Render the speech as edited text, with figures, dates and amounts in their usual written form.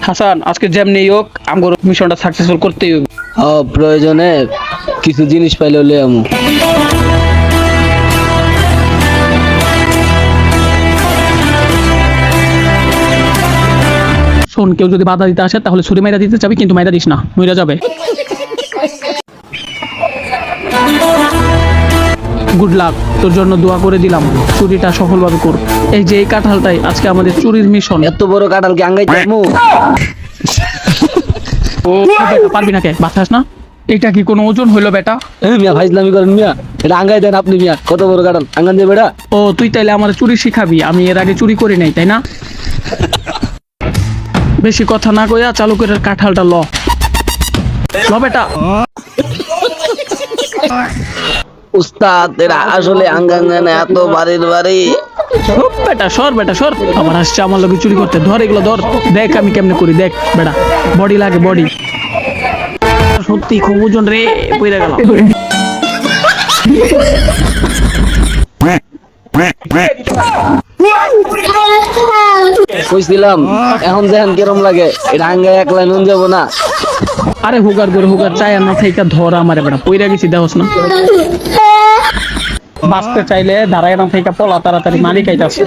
হাসান, আজকে যেমনি হোক আমগো মিশনটা সাকসেসফুল করতেই হবে। প্রয়োজনে কিছু জিনিস পাইলে হলে আমু। শোন, কেউ যদি বাধা দিতে আসে তাহলে ছুরি মাইরা দিতে যাবি, কিন্তু মাইরা দিস না, মইরা যাবে। গুড লাক, তোর জন্য দোয়া করে দিলাম, চুরিটা সফলভাবে কর। এই যে এই কাঁঠালটাই আজকে আমাদের চুরির মিশন। এত বড় কাঁঠাল কি আঙ্গাই যাবো? ও বেটা, পারবি না কে? বাতাস না, এটা কি কোনো ওজন হইলো বেটা? মিয়া ফাইজলামি করেন মিয়া, এটা আঙ্গাই দেন আপনি মিয়া। কত বড় কাঁঠাল আঙ্গান দিয়ে বেটা? ও তুই তাইলে আমার চুরি শিখাবি? আমি এর আগে চুরি করি নাই, তাই না? বেশি কথা না কইয়া চালু করে কাঁঠালটা ল বেটা। উস্তাদ এরা আসলে আঙ্গান দেন এত বাড়ির বাড়ি। বেটা সর, বেটা সর, আমার আসছে আমার লোকে চুরি করতে। ধর এগুলো ধর, দেখ আমি কেমনে করি, দেখ বেটা। বডি লাগে বডি, সত্যি খুব ওজন রে, পইরা গেল। কইছিলাম এখন দেখেন কিরম লাগে, এটা আঙ্গাই একলা নুন যাবো না। আরে হুগার করে হুগার চাই না থেকে ধর আমারে বেটা, পইরা গেছি দেহস না। বাঁচতে চাইলে দাঁড়ায় না থেকে পলা, তাড়াতাড়ি মালিক আইতাছে।